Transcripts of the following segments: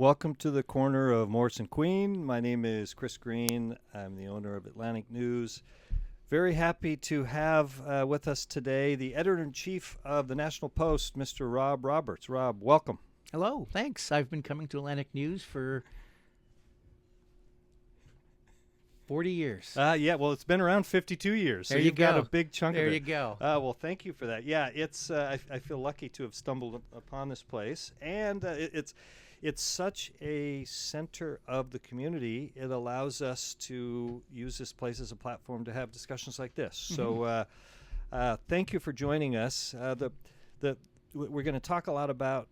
Welcome to the corner of Morris and Queen. My name is Chris Green. I'm the owner of Atlantic News. Very happy to have with us today the editor-in-chief of the National Post, Mr. Rob Roberts. Rob, welcome. Hello, thanks. I've been coming to Atlantic News for 40 years. Yeah, well, it's been around 52 years, so There you you've got go. a big chunk There of it. you go. Well, thank you for that. Yeah, it's I feel lucky to have stumbled upon this place, and it's such a center of the community. It allows us to use this place as a platform to have discussions like this. So thank you for joining us. We're going to talk a lot about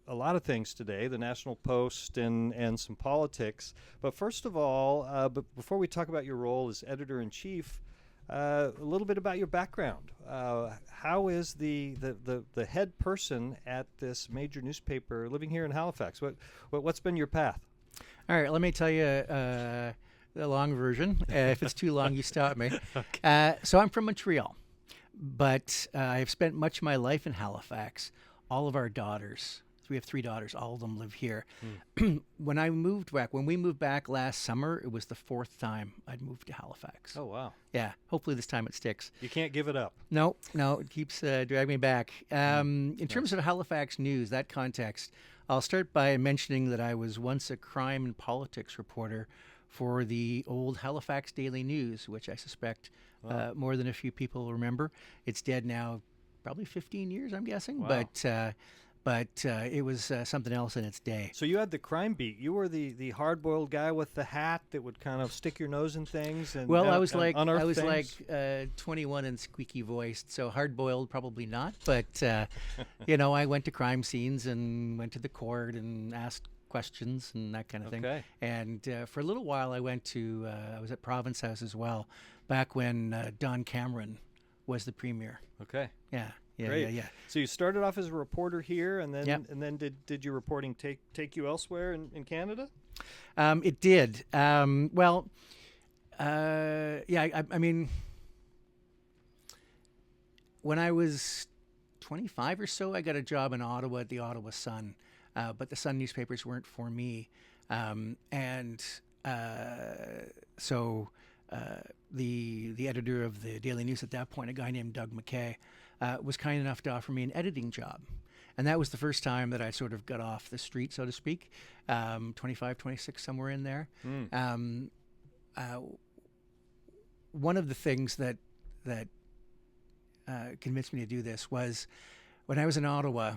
a lot of things today, the National Post and some politics. But first of all, before we talk about your role as editor-in-chief, a little bit about your background. How is the head person at this major newspaper living here in Halifax? What's been your path? All right, let me tell you the long version. If it's too long, you stop me. Okay. So I'm from Montreal, but I've spent much of my life in Halifax. All of our daughters, we have 3 daughters, all of them live here. When we moved back last summer, it was the 4th time I'd moved to Halifax. Oh, wow. Yeah, hopefully this time it sticks. You can't give it up. No, it keeps dragging me back. In terms of Halifax news, that context, I'll start by mentioning that I was once a crime and politics reporter for the old Halifax Daily News, which I suspect more than a few people remember. It's dead now, probably 15 years, I'm guessing, Wow. but it was something else in its day. So you had the crime beat. You were the hard-boiled guy with the hat that would kind of stick your nose in things. And Well, I and was like unearth things. 21 and squeaky voiced, so hard boiled probably not. But I went to crime scenes and went to the court and asked questions and that kind of thing. Okay. And for a little while, I was at Province House as well, back when Don Cameron was the premier. Okay. Yeah. Great. Yeah. So you started off as a reporter here, and then Yep. did your reporting take you elsewhere in Canada? It did. I mean, when I was 25 or so, I got a job in Ottawa at the Ottawa Sun, but the Sun newspapers weren't for me, so the editor of the Daily News at that point, a guy named Doug McKay, was kind enough to offer me an editing job. And that was the first time that I sort of got off the street, so to speak, 25, 26, somewhere in there. One of the things that convinced me to do this was when I was in Ottawa.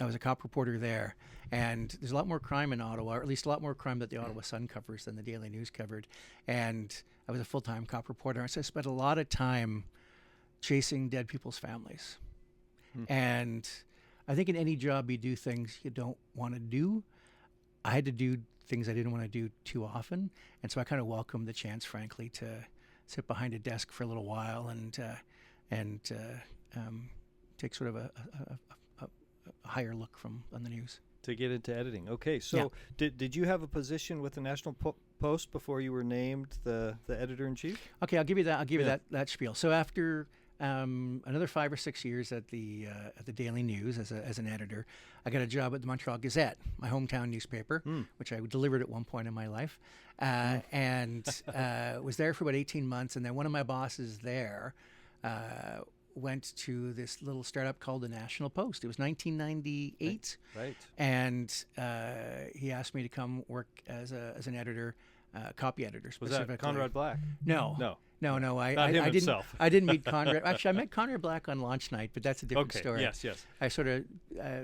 I was a cop reporter there, and there's a lot more crime in Ottawa, or at least a lot more crime that the Ottawa Sun covers than the Daily News covered. And I was a full-time cop reporter, so I spent a lot of time chasing dead people's families. And I think in any job you do things you don't want to do. I had to do things I didn't want to do too often, and so I kind of welcomed the chance, frankly, to sit behind a desk for a little while and take sort of a higher look on the news. To get into editing. Okay, so did you have a position with the National Post before you were named the editor-in-chief? Okay, I'll give you that. I'll give you that spiel. So after another 5 or 6 years at the Daily News as an editor, I got a job at the Montreal Gazette, my hometown newspaper, which I delivered at one point in my life, and was there for about 18 months. And then one of my bosses there went to this little startup called the National Post. It was 1998, Right. and he asked me to come work as an editor, copy editor Was specifically. that Conrad Black? No. No. I him didn't. himself. I didn't meet Conrad. Actually, I met Conrad Black on launch night, but that's a different Okay. story. Yes. I sort of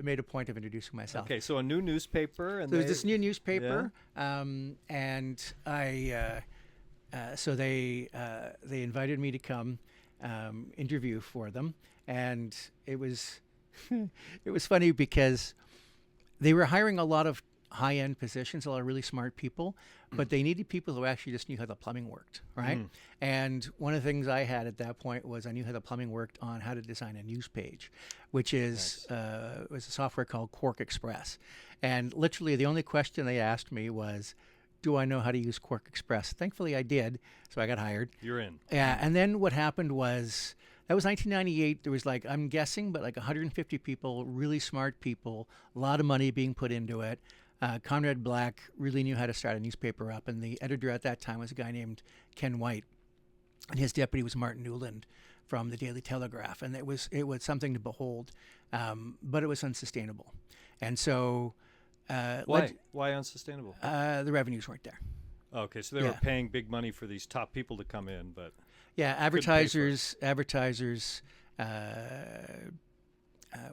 made a point of introducing myself. Okay. So a new newspaper, and So there was this new newspaper, and so they invited me to come interview for them, and it was it was funny because they were hiring a lot of high-end positions, a lot of really smart people, but they needed people who actually just knew how the plumbing worked, right? And one of the things I had at that point was I knew how the plumbing worked on how to design a news page, which is was a software called Quark Express. And literally the only question they asked me was, do I know how to use Quark Express? Thankfully I did, so I got hired. You're in. Yeah, and then what happened was, that was 1998. There was I'm guessing, but 150 people, really smart people, a lot of money being put into it. Conrad Black really knew how to start a newspaper up, and the editor at that time was a guy named Ken White, and his deputy was Martin Newland from the Daily Telegraph, and it was something to behold, but it was unsustainable, and so Why unsustainable? the revenues weren't there. Okay, so they were paying big money for these top people to come in, but Yeah, advertisers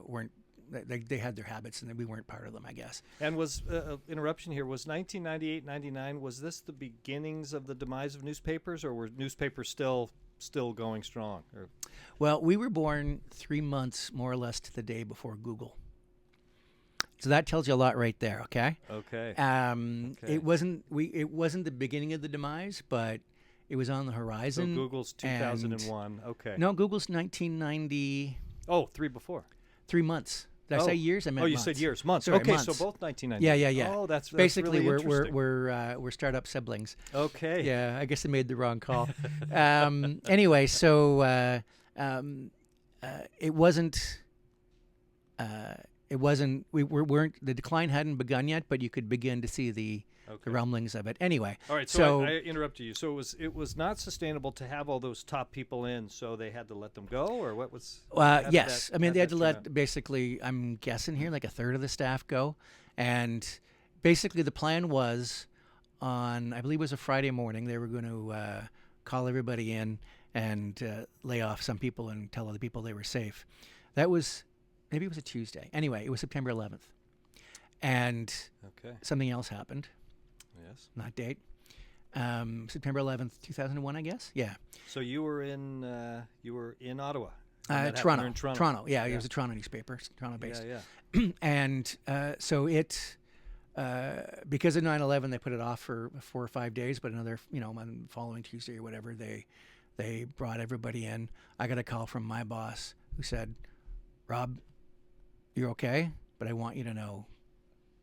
weren't. They had their habits, and we weren't part of them, I guess. and was interruption here, was 1998, 99, was this the beginnings of the demise of newspapers, or were newspapers still going strong? Or Well, we were born 3 months, more or less, to the day before Google. So that tells you a lot right there. Okay. okay. It wasn't the beginning of the demise, but it was on the So horizon. Google's 2001. Okay. No, Google's 1990. Oh, 3 before. 3 months. Did I say years? I meant Oh, you months. said years, months. Sorry, okay, months. so both 1990. Yeah. Oh, that's basically really we're interesting. we're startup siblings. Okay. Yeah, I guess I made the wrong call. Anyway, so it wasn't. We weren't. The decline hadn't begun yet, but you could begin to see the rumblings of it. Anyway. All right. So I interrupted you. So it was not sustainable to have all those top people in, so they had to let them go, or what was? Yes, I mean they had to let basically. I'm guessing here like a third of the staff go, and basically the plan was on I believe it was a Friday morning they were going to call everybody in and lay off some people and tell other people they were safe. That was. Maybe it was a Tuesday. Anyway, it was September 11th. And something else happened. Yes. Not date. September 11th, 2001, I guess. Yeah. So you were in Ottawa. Toronto. In Toronto. Toronto. Yeah, it was a Toronto newspaper, Toronto-based. Yeah. And so it, because of 9/11, they put it off for 4 or 5 days, but another, on the following Tuesday or whatever, they brought everybody in. I got a call from my boss who said, Rob, you're okay, but I want you to know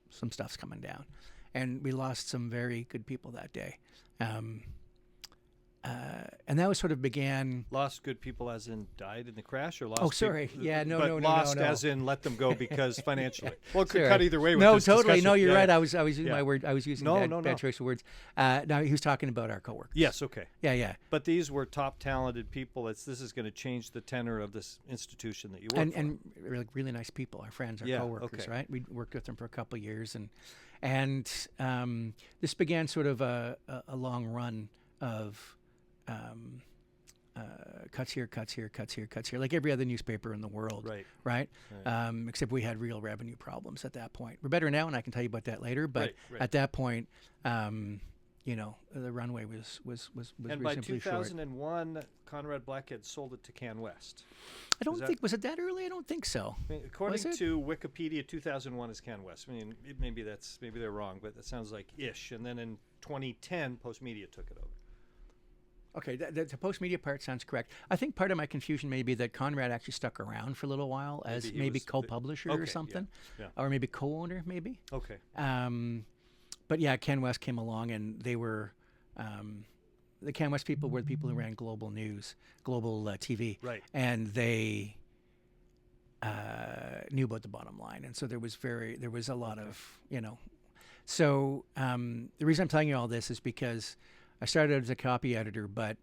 some stuff's coming down. And we lost some very good people that day. And that was sort of began. Lost good people as in died in the crash, or lost? Oh, sorry. Yeah, no. Lost as in let them go because financially. Well, it could Sorry. cut either way with No, this totally. discussion. No, you're Yeah, right. yeah. I was using my word. I was using bad choice of words. Now he was talking about our coworkers. Yes, okay. Yeah. But these were top talented people. This is going to change the tenor of this institution that you work for. And really nice people, our friends, our coworkers, right? We worked with them for a couple of years, and this began sort of a long run of cuts here, like every other newspaper in the world, right? Except we had real revenue problems at that point. We're better now, and I can tell you about that later. But at that point, the runway was and by reasonably short. 2001, Conrad Black had sold it to CanWest. I don't think was it that early? I don't think so. I mean, according to Wikipedia, 2001 is CanWest. I mean, maybe they're wrong, but that sounds like ish. And then in 2010, Postmedia took it over. Okay, the Postmedia part sounds correct. I think part of my confusion may be that Conrad actually stuck around for a little while as maybe co-publisher or something, or maybe co-owner, maybe. Okay. But yeah, CanWest came along, and they were the CanWest people were the people who ran Global News, Global TV, right? And they knew about the bottom line, and so there was a lot of So the reason I'm telling you all this is because I started as a copy editor, but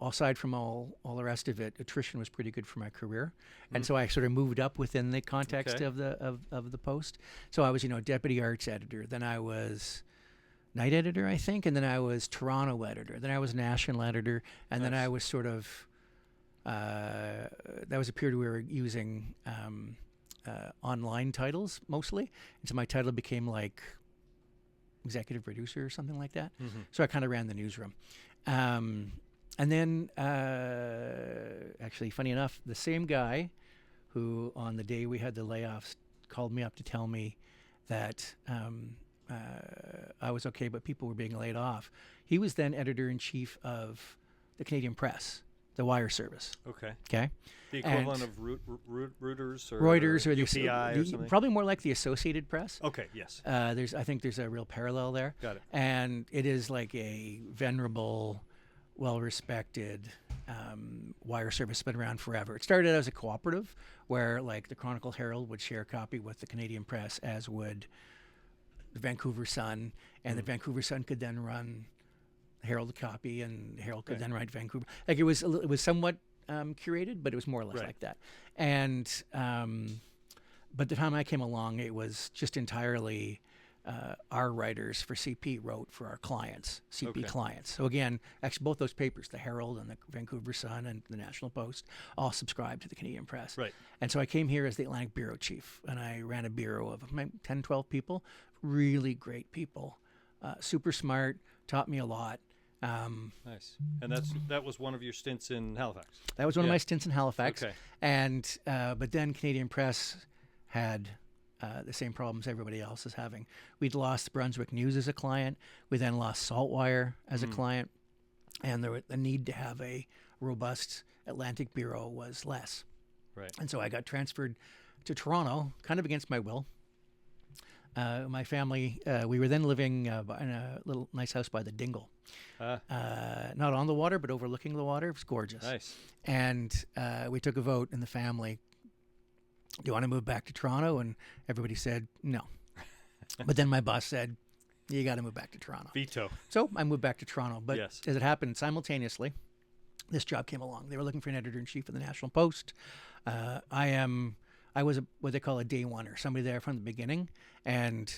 aside from all the rest of it, attrition was pretty good for my career, and so I sort of moved up within the context of the Post. So I was deputy arts editor, then I was night editor, I think, and then I was Toronto editor, then I was national editor, and then I was sort of that was a period where we were using online titles mostly, and so my title became like executive producer or something like that. So I kind of ran the newsroom. And then, actually, funny enough, the same guy who, on the day we had the layoffs, called me up to tell me that I was okay, but people were being laid off. He was then editor-in-chief of the Canadian Press, the wire service. Okay. Okay. The equivalent of Reuters or UPI or something? Probably more like the Associated Press. Okay, yes. I think there's a real parallel there. Got it. And it is like a venerable, well-respected wire service, been around forever. It started as a cooperative where like the Chronicle Herald would share a copy with the Canadian Press, as would the Vancouver Sun, and the Vancouver Sun could then run Herald copy, and Herald could then write Vancouver. Like it was somewhat curated, but it was more or less like that. And but the time I came along, it was just entirely our writers for CP wrote for our clients, CP clients. So again, actually both those papers, the Herald and the Vancouver Sun and the National Post, all subscribed to the Canadian Press. Right. And so I came here as the Atlantic Bureau Chief, and I ran a bureau of 10, 12 people, really great people, super smart, taught me a lot. Nice. And that was one of your stints in Halifax. That was one of my stints in Halifax. Okay. And but then Canadian Press had the same problems everybody else is having. We'd lost Brunswick News as a client. We then lost Saltwire as a client, and the need to have a robust Atlantic bureau was less. Right. And so I got transferred to Toronto, kind of against my will. My family, we were then living in a little nice house by the Dingle. Not on the water, but overlooking the water. It was gorgeous. Nice. And we took a vote in the family. Do you want to move back to Toronto? And everybody said no. But then my boss said, you got to move back to Toronto. Veto. So I moved back to Toronto. But Yes. as it happened simultaneously, this job came along. They were looking for an editor-in-chief of the National Post. I was what they call a day oneer, somebody there from the beginning. And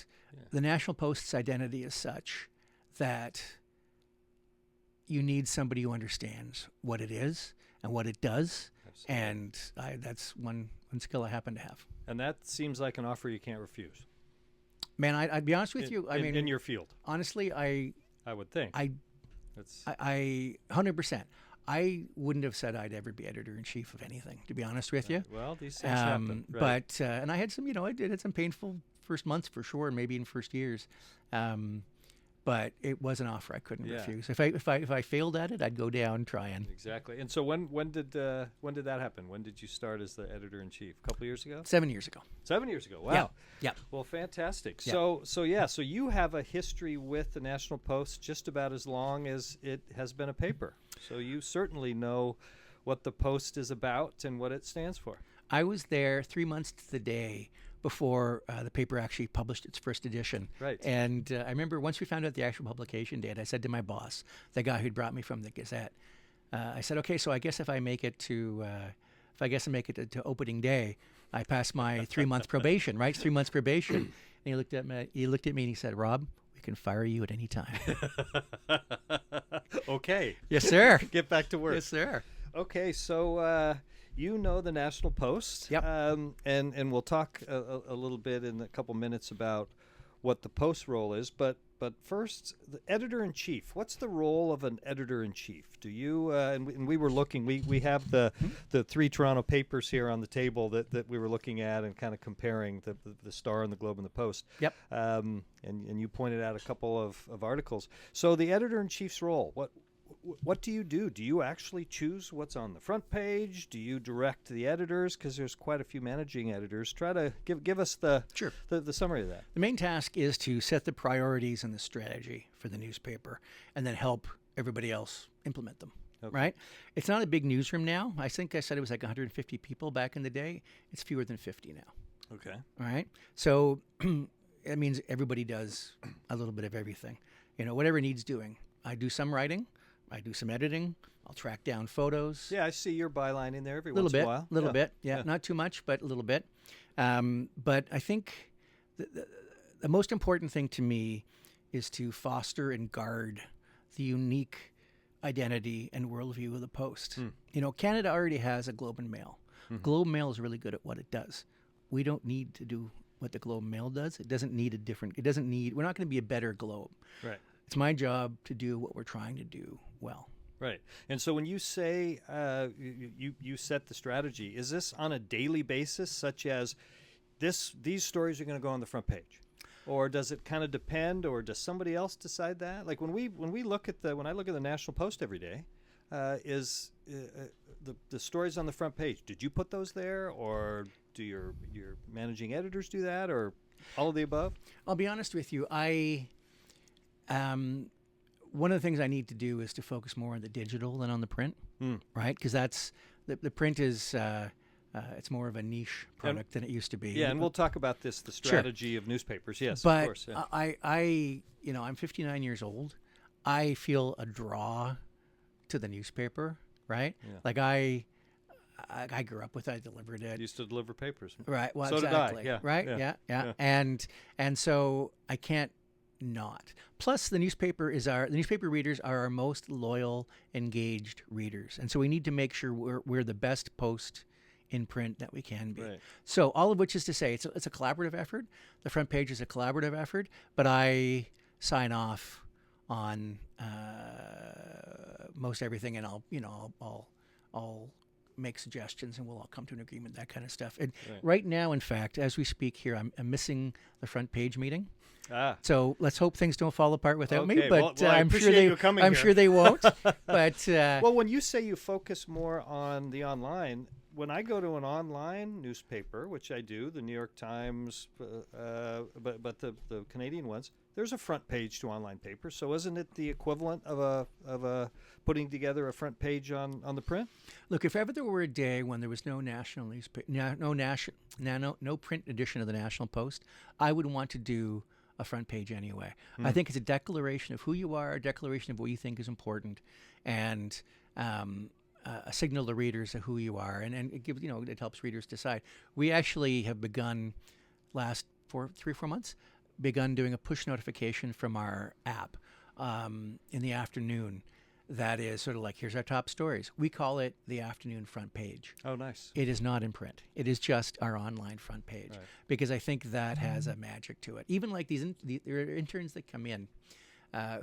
the National Post's identity is such that you need somebody who understands what it is and what it does. Absolutely. And that's one skill I happen to have. And that seems like an offer you can't refuse. Man, I'd be honest with you. I mean, in your field, honestly, I would think. I That's 100%. I wouldn't have said I'd ever be editor-in-chief of anything, to be honest with you. well, these things happen. Right. But and I had some, I did some painful first months for sure, and maybe in first years. But it was an offer I couldn't refuse. If I failed at it, I'd go down trying. Exactly. And so when did that happen? When did you start as the editor-in-chief? A couple years ago? 7 years ago. 7 years ago. Wow. Yeah. Well, fantastic. Yeah. So you have a history with the National Post just about as long as it has been a paper. So you certainly know what the Post is about and what it stands for. I was there 3 months to the day before the paper actually published its first edition. Right. And I remember once we found out the actual publication date, I said to my boss, the guy who'd brought me from the Gazette, I said, okay, so I guess if I make it to opening day, I pass my 3 month probation, right? 3 months probation. And he looked at me and he said, Rob, we can fire you at any time. Okay. Yes, sir. Get back to work. Yes, sir. Okay, so you know the National Post. Yep. And we'll talk a little bit in a couple minutes about what the Post role is. But first, the editor-in-chief. What's the role of an editor-in-chief? Do you and we were looking. We have the three Toronto papers here on the table that we were looking at and kind of comparing the Star and the Globe and the Post. Yep. And you pointed out a couple of articles. So the editor-in-chief's role. What do you do? Do you actually choose what's on the front page? Do you direct the editors? Because there's quite a few managing editors. Try to give us the summary of that. The main task is to set the priorities and the strategy for the newspaper and then help everybody else implement them. Okay. Right? It's not a big newsroom now. I think I said it was like 150 people back in the day. It's fewer than 50 now. Okay. All right. So it means everybody does a little bit of everything. Whatever needs doing. I do some writing. I do some editing. I'll track down photos. Yeah, I see your byline in there every once in a while. A little bit. Yeah, not too much, but a little bit. But I think the most important thing to me is to foster and guard the unique identity and worldview of the Post. Canada already has a Globe and Mail. Globe and Mail is really good at what it does. We don't need to do what the Globe and Mail does. It doesn't need we're not going to be a better Globe. Right. It's my job to do what we're trying to do well. Right. And so when you say you set the strategy, is this on a daily basis, such as these stories are going to go on the front page? Or does it kind of depend, or does somebody else decide that? Like when I look at the National Post every day, is the stories on the front page, did you put those there, or do your managing editors do that, or all of the above? I'll be honest with you, one of the things I need to do is to focus more on the digital than on the print, right? Because that's the print is it's more of a niche product than it used to be. Yeah, and we'll talk about this, the strategy of newspapers. Yes, but of course. Yeah. I'm 59 years old. I feel a draw to the newspaper, right? Yeah. Like I grew up with it. I delivered it. Used to deliver papers. Right. Well, So exactly. did I. Yeah. Right. Yeah. And so I can't not. Plus, the newspaper readers are our most loyal, engaged readers, and so we need to make sure we're the best post in print that we can be. Right. So all of which is to say, it's a collaborative effort. The front page is a collaborative effort, but I sign off on most everything, and I'll make suggestions, and we'll all come to an agreement, that kind of stuff. And right now, in fact, as we speak here, I'm missing the front page meeting. So let's hope things don't fall apart without me. But well, I I'm sure appreciate you coming here. sure they won't. But well, when you say you focus more on the online, when I go to an online newspaper, which I do, the New York Times, but the Canadian ones, there's a front page to online paper. So isn't it the equivalent of a putting together a front page on the print? Look, if ever there were a day when there was no national newspaper, no print edition of the National Post, I would want to do a front page anyway. I think it's a declaration of who you are, a declaration of what you think is important, and a signal to readers of who you are, and it gives it helps readers decide. We actually have begun last 3 or 4 months doing a push notification from our app in the afternoon. That is sort of like, here's our top stories. We call it the afternoon front page. Oh, nice. It is not in print. It is just our online front page, because I think that has a magic to it. Even like there are interns that come in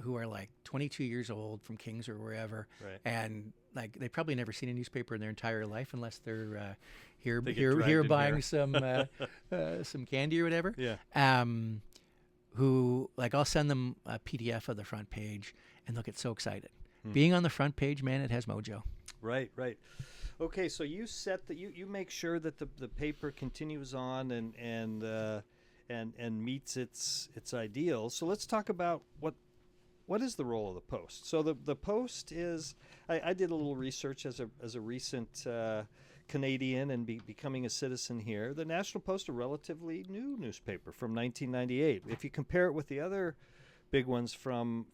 who are like 22 years old from Kings or wherever, and like they've probably never seen a newspaper in their entire life unless they're here buying some candy or whatever. Yeah. Who, like, I'll send them a PDF of the front page, and they'll get so excited. Being on the front page, man, it has mojo. Right. Okay, so you set that you make sure that the paper continues on and meets its ideals. So let's talk about what is the role of the Post. So the Post is, I did a little research as a recent Canadian and becoming a citizen here. The National Post, a relatively new newspaper from 1998. If you compare it with the other big ones from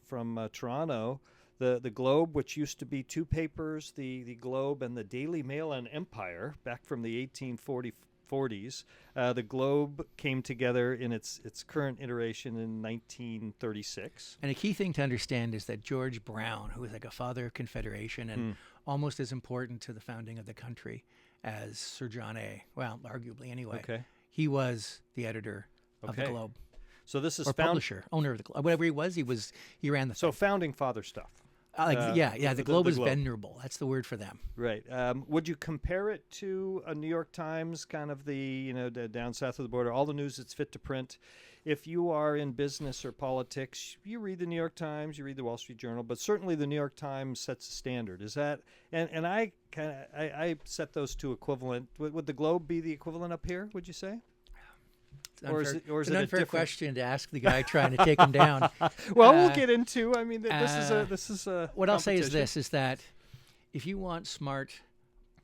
Toronto, the Globe, which used to be 2 papers, the Globe and the Daily Mail and Empire, back from the 1840s. The Globe came together in its current iteration in 1936. And a key thing to understand is that George Brown, who was like a father of Confederation and almost as important to the founding of the country as Sir John A. Well, arguably anyway. Okay. He was the editor of the Globe. So this is publisher, owner of the Globe. Whatever he ran the So founding father stuff. The Globe is venerable. That's the word for them. Right. Would you compare it to a New York Times, kind of the down south of the border, all the news that's fit to print? If you are in business or politics, you read the New York Times, you read the Wall Street Journal, but certainly the New York Times sets the standard. Is that and I set those two equivalent. Would the Globe be the equivalent up here? Would you say? It's an unfair question to ask the guy trying to take him down. Well, we'll get into. I mean, this is a. What I'll say is this: is that if you want smart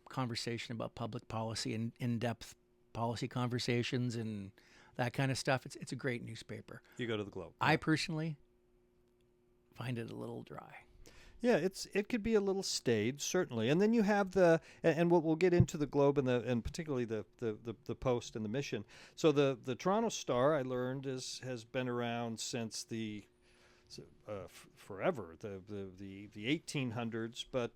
conversation about public policy and in-depth policy conversations and that kind of stuff, it's a great newspaper. You go to the Globe. I personally find it a little dry. Yeah, it could be a little staid, certainly, and then you have and we'll get into the Globe and particularly the Post and the Mission. So the Toronto Star, I learned, has been around since forever, the 1800s, but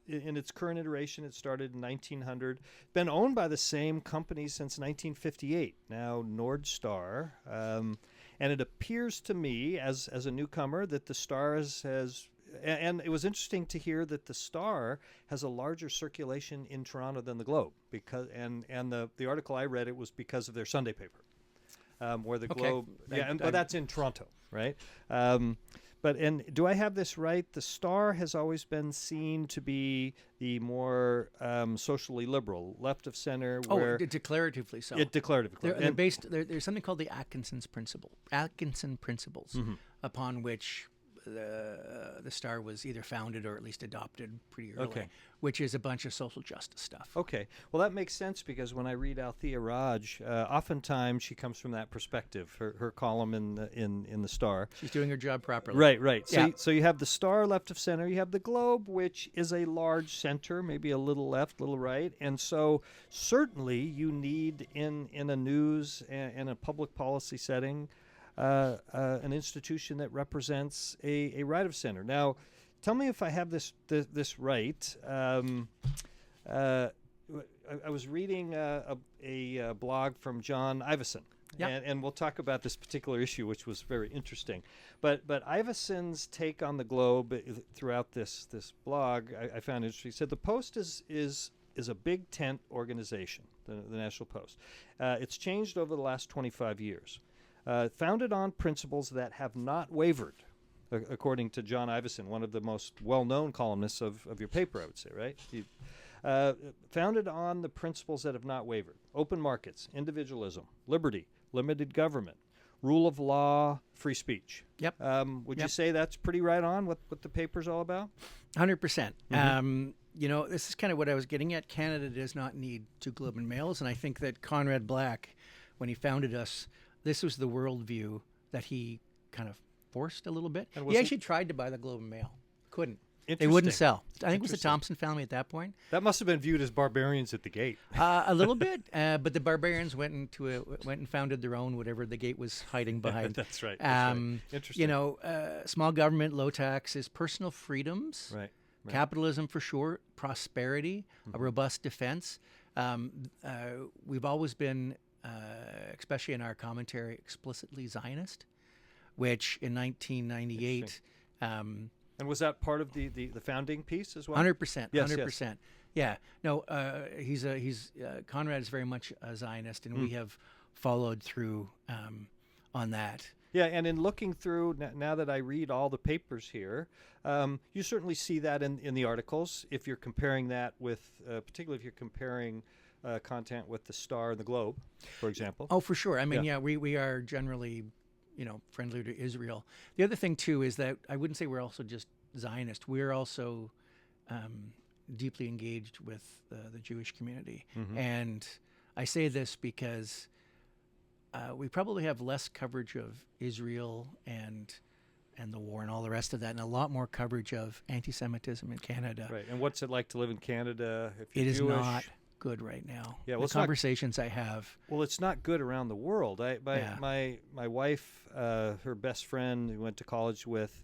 in its current iteration, it started in 1900. Been owned by the same company since 1958. Now Nordstar. And it appears to me, as a newcomer, that the Star has and it was interesting to hear that the Star has a larger circulation in Toronto than the Globe, because and the article I read, it was because of their Sunday paper, where the Globe, but that's in Toronto, right? But do I have this right? The Star has always been seen to be the more socially liberal, left of center. Where declaratively so. Declaratively. There's something called the Atkinson Principles, upon which the Star was either founded or at least adopted pretty early, Okay. which is a bunch of social justice stuff. Okay, well that makes sense because when I read Althea Raj, oftentimes she comes from that perspective. Her column in the Star. She's doing her job properly. Right, right. So, Yeah. so you have the Star left of center. You have the Globe, which is a large center, maybe a little left, little right. And so certainly you need in a news and a public policy setting an institution that represents a right of center. Now, tell me if I have this right. I was reading a blog from John Ivison. Yeah. And we'll talk about this particular issue, which was very interesting. But Ivison's take on the Globe throughout this blog, I found interesting. He said the Post is a big tent organization, the National Post. It's changed over the last 25 years. Founded on principles that have not wavered, according to John Ivison, one of the most well-known columnists of your paper, I would say, right? Founded on the principles that have not wavered: open markets, individualism, liberty, limited government, rule of law, free speech. Yep. Would Yep. you say that's pretty right on what the paper's all about? 100%. This is kind of what I was getting at. Canada does not need two Globe and Mails, and I think that Conrad Black, when he founded us, this was the worldview that he kind of forced a little bit. And He was it- actually tried to buy the Globe and Mail. Couldn't. They Interesting. wouldn't sell. I think it was the Interesting. Thompson family at that point. That must have been viewed as barbarians at the gate. A little bit, but the barbarians went and founded their own, whatever the gate was hiding behind. That's right. Interesting. Small government, low taxes, personal freedoms, Right. capitalism for sure, prosperity, a robust defense. We've always been, especially in our commentary, explicitly Zionist, which in 1998. And was that part of the founding piece as well? 100%. Yes, 100%. Yeah. No, he's Conrad is very much a Zionist, and we have followed through on that. Yeah, and in looking through, now that I read all the papers here, you certainly see that in the articles. If you're comparing that with, particularly if you're comparing content with the Star and the Globe, for example. Oh, for sure. I mean, we are generally, friendly to Israel. The other thing too is that I wouldn't say we're also just Zionist. We're also deeply engaged with the Jewish community, and I say this because we probably have less coverage of Israel and the war and all the rest of that, and a lot more coverage of anti-Semitism in Canada. Right. And what's it like to live in Canada if you're It is Jewish? not good right now. Yeah, well, the it's not- conversations I have. Well, it's not good around the world. Yeah. My wife, her best friend, who went to college with,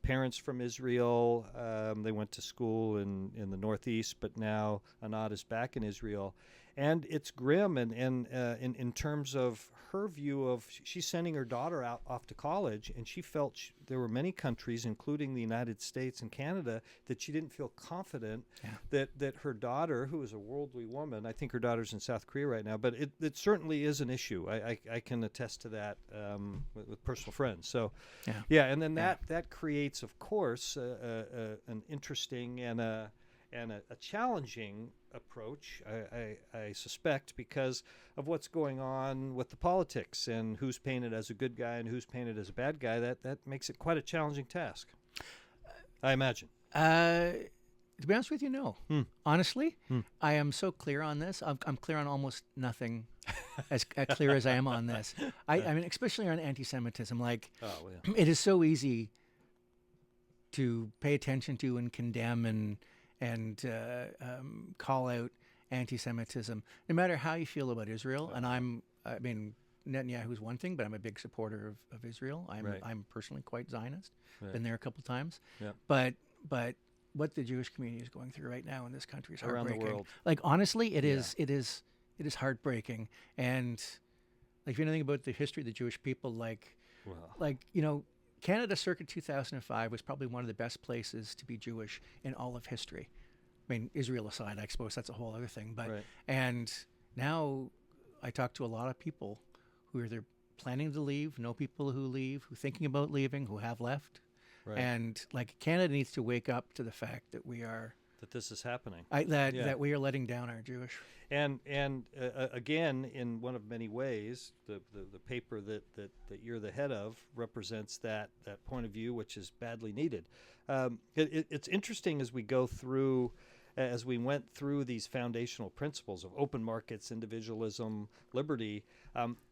parents from Israel. They went to school in the Northeast, but now Anat is back in Israel, and it's grim. And in terms of her view of, she's sending her daughter off to college, and she felt there were many countries, including the United States and Canada, that she didn't feel confident that her daughter, who is a worldly woman, I think her daughter's in South Korea right now, but it certainly is an issue. I can attest to that with personal friends. So, and then that creates, of course, an interesting and a challenging approach, I suspect, because of what's going on with the politics and who's painted as a good guy and who's painted as a bad guy. That makes it quite a challenging task, I imagine. To be honest with you, no. Honestly, I am so clear on this. I'm clear on almost nothing, as clear as I am on this. I mean, especially on anti-Semitism. Like, it is so easy to pay attention to and condemn and call out anti-Semitism, no matter how you feel about Israel. And I mean, Netanyahu's one thing, but I'm a big supporter of Israel. I'm personally quite Zionist. Been there a couple times. Yeah. But what the Jewish community is going through right now in this country is Around the heartbreaking. world. Like, honestly, it is heartbreaking. And like, if you know anything about the history of the Jewish people, Canada circa 2005 was probably one of the best places to be Jewish in all of history. I mean, Israel aside, I suppose that's a whole other thing. But and now I talk to a lot of people who are either planning to leave, know people who leave, who are thinking about leaving, who have left. Right. And like, Canada needs to wake up to the fact that we are that this is happening. That we are letting down our Jewish. And again, in one of many ways, the paper that you're the head of represents that point of view, which is badly needed. It's interesting as we go through, as we went through these foundational principles of open markets, individualism, liberty.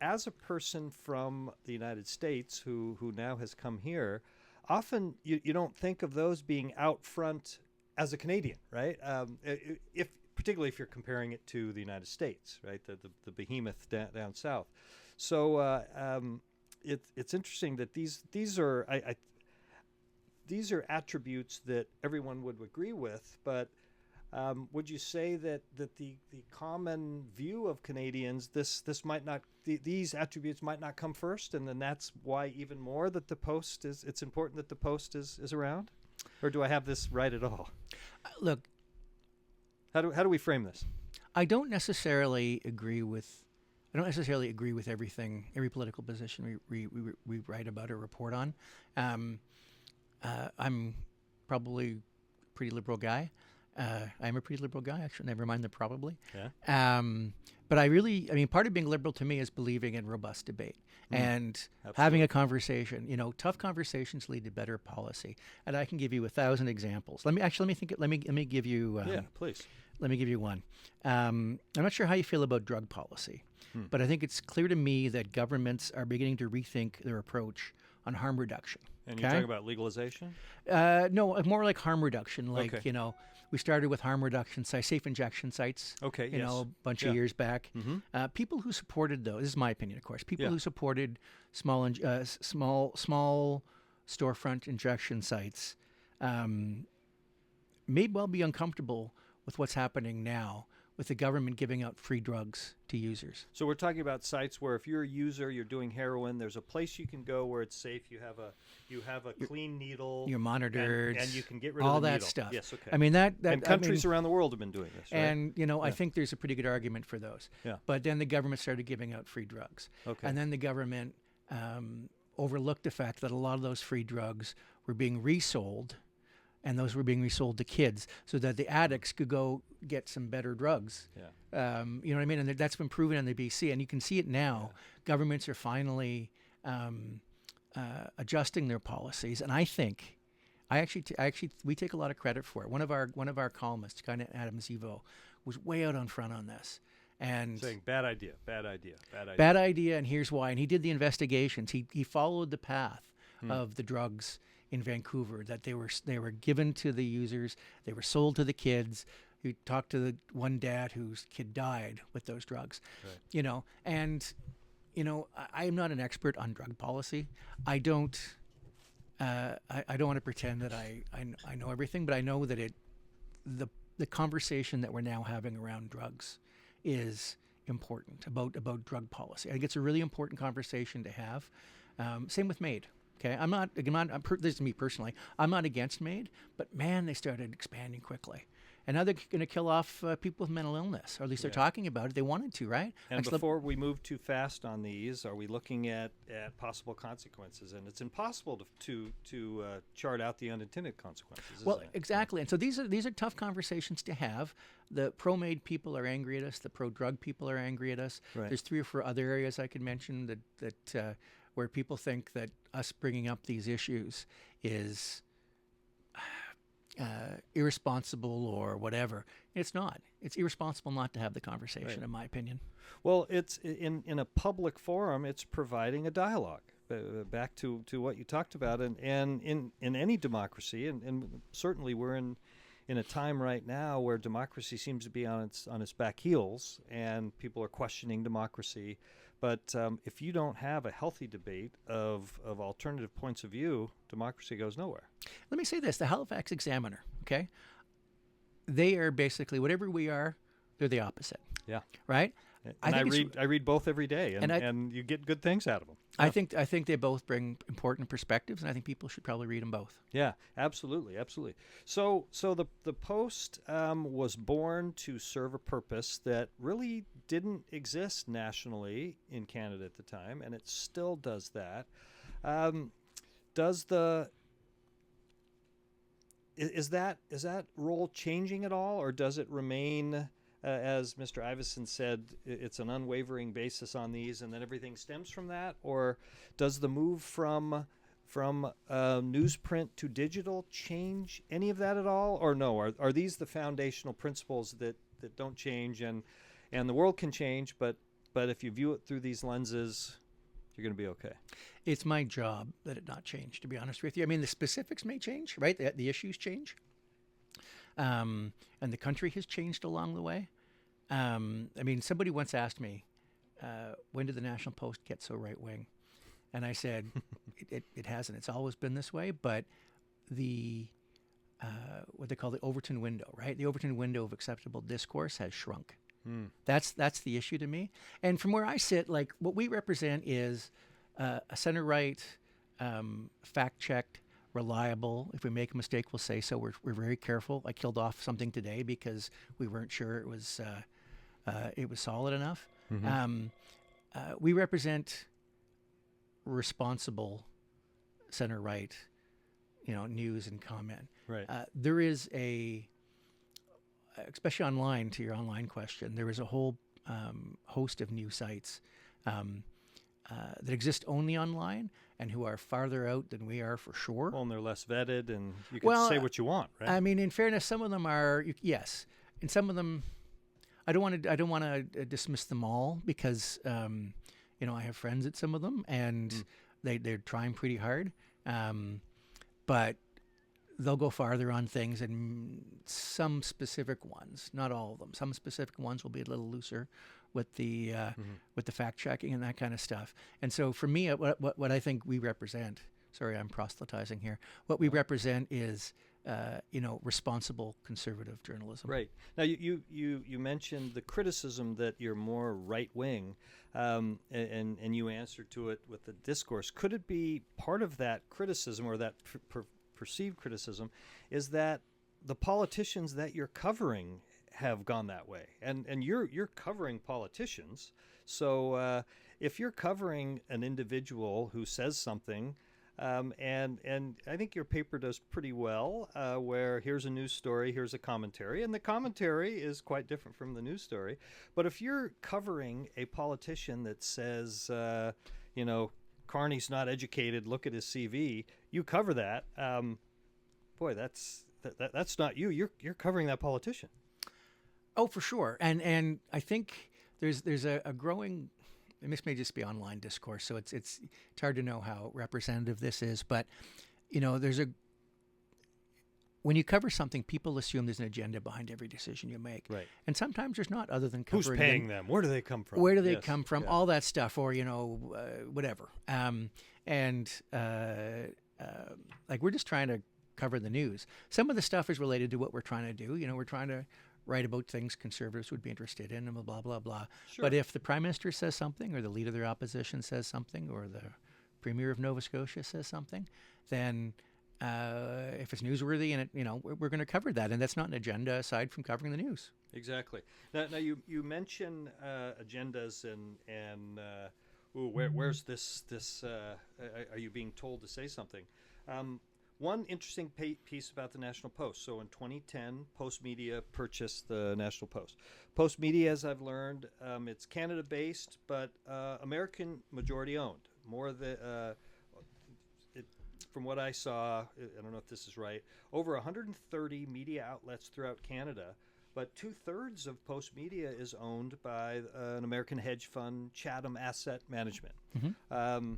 As a person from the United States who now has come here, often you don't think of those being out front as a Canadian, right? Particularly if you're comparing it to the United States, right? The behemoth down south. So it's interesting that these are these are attributes that everyone would agree with, but would you say that the common view of Canadians, this might not, these attributes might not come first, and then that's why even more that the Post it's important that the Post is around? Or do I have this right at all? Look, how do we frame this? I don't necessarily agree with everything, every political position we write about or report on. I'm probably a pretty liberal guy. I'm a pretty liberal guy, actually. Never mind the probably. Yeah. But part of being liberal to me is believing in robust debate and Absolutely. having a conversation. Tough conversations lead to better policy, and I can give you 1,000 examples. Let me give you. Yeah, please. Let me give you one. I'm not sure how you feel about drug policy, but I think it's clear to me that governments are beginning to rethink their approach on harm reduction. And you're talking about legalization? No, more like harm reduction. Like, Okay. We started with harm reduction sites, safe injection sites. Okay, You yes. know, a bunch of years back. People who supported those, this is my opinion, of course, people Yeah. who supported small storefront injection sites may well be uncomfortable with what's happening now with the government giving out free drugs to users. So we're talking about sites where if you're a user, you're doing heroin, there's a place you can go where it's safe. You have a clean needle. You're monitored, and you can get rid all of the that needle. stuff. Yes, okay. I mean that and countries around the world have been doing this, right? And I think there's a pretty good argument for those. Yeah. But then the government started giving out free drugs. Okay. And then the government overlooked the fact that a lot of those free drugs were being resold, and those were being resold to kids so that the addicts could go get some better drugs. Yeah. You know what I mean? And that's been proven in the BC, and you can see it now. Yeah. Governments are finally adjusting their policies, and I think, we take a lot of credit for it. One of our columnists, kind of Adam Zivo, was way out on front on this, and Saying bad idea, bad idea, bad idea. bad idea, and here's why. And he did the investigations. He followed the path of the drugs in Vancouver, that they were given to the users, they were sold to the kids. He talked to the one dad whose kid died with those drugs. Right. I am not an expert on drug policy. I don't want to pretend that I know everything, but I know that the conversation that we're now having around drugs is important about drug policy. I think it's a really important conversation to have. Same with MAID. Okay, this is me personally. I'm not against MAID, but man, they started expanding quickly. And now they're going to kill off people with mental illness, or at least they're talking about it. They wanted to, right? And before we move too fast on these, are we looking at possible consequences? And it's impossible to chart out the unintended consequences. Well, isn't it? exactly. And so these are tough conversations to have. The pro-MAID people are angry at us. The pro-drug people are angry at us. Right. There's 3 or 4 other areas I could mention that where people think that us bringing up these issues is irresponsible or whatever. It's not. It's irresponsible not to have the conversation, Right. in my opinion. Well, it's in a public forum. It's providing a dialogue. Back to what you talked about, and in any democracy, and certainly we're in a time right now where democracy seems to be on its back heels, and people are questioning democracy. But if you don't have a healthy debate of alternative points of view, democracy goes nowhere. Let me say this: the Halifax Examiner, okay? They are basically whatever we are. They're the opposite, Yeah. right? And I read both every day, and you get good things out of them. I think they both bring important perspectives, and I think people should probably read them both. Yeah, absolutely, absolutely. So the Post was born to serve a purpose that really didn't exist nationally in Canada at the time, and it still does that. Does the is that role changing at all, or does it remain, as Mr. Iveson said, it's an unwavering basis on these, and then everything stems from that? Or does the move from newsprint to digital change any of that at all? Or no? Are these the foundational principles that don't change, and the world can change, but if you view it through these lenses, you're going to be okay? It's my job that it not change, to be honest with you. I mean, the specifics may change, right? The issues change. And the country has changed along the way. I mean, somebody once asked me, when did the National Post get so right-wing? And I said, it hasn't. It's always been this way, but the what they call the Overton window, right? The Overton window of acceptable discourse has shrunk. That's the issue to me. And from where I sit, like, what we represent is a center-right, fact-checked, reliable. If we make a mistake, we'll say so. We're very careful. I killed off something today because we weren't sure it was solid enough. We represent responsible center-right, news and comment. Right. There is especially online, to your online question, there is a whole host of new sites that exist only online and who are farther out than we are, for sure. Well, and they're less vetted, and you can say what you want, right? I mean, in fairness, some of them are, yes, and some of them, I don't want to dismiss them all, because I have friends at some of them, and they're trying pretty hard, but they'll go farther on things, and some specific ones, not all of them, some specific ones will be a little looser with the fact checking and that kind of stuff. And so for me, what I think we represent, sorry, I'm proselytizing here, what we represent is responsible conservative journalism. Right. Now, you mentioned the criticism that you're more right wing, and you answered to it with the discourse. Could it be part of that criticism, or that perceived criticism, is that the politicians that you're covering have gone that way, and you're covering politicians. So if you're covering an individual who says something, and I think your paper does pretty well, where here's a news story, here's a commentary, and the commentary is quite different from the news story. But if you're covering a politician that says, Carney's not educated, look at his CV, you cover that. Boy, that's not you. You're covering that politician. Oh, for sure. And I think there's a growing, and this may just be online discourse, so it's hard to know how representative this is, but when you cover something, people assume there's an agenda behind every decision you make. Right. And sometimes there's not, other than covering who's paying them, where do they come from? Where do they come from? Yeah. All that stuff, or whatever. Like, we're just trying to cover the news. Some of the stuff is related to what we're trying to do. We're trying to write about things conservatives would be interested in, and blah, blah, blah. Sure. But if the Prime Minister says something, or the Leader of the Opposition says something, or the Premier of Nova Scotia says something, then if it's newsworthy, and we're going to cover that, and that's not an agenda aside from covering the news. Exactly. Now you mention agendas, and where's this? Are you being told to say something? One interesting piece about the National Post. So in 2010, Post Media purchased the National Post. Post Media, as I've learned, it's Canada-based, but American majority-owned. From what I saw, I don't know if this is right, over 130 media outlets throughout Canada, but 2/3 of Post Media is owned by an American hedge fund, Chatham Asset Management. Mm-hmm.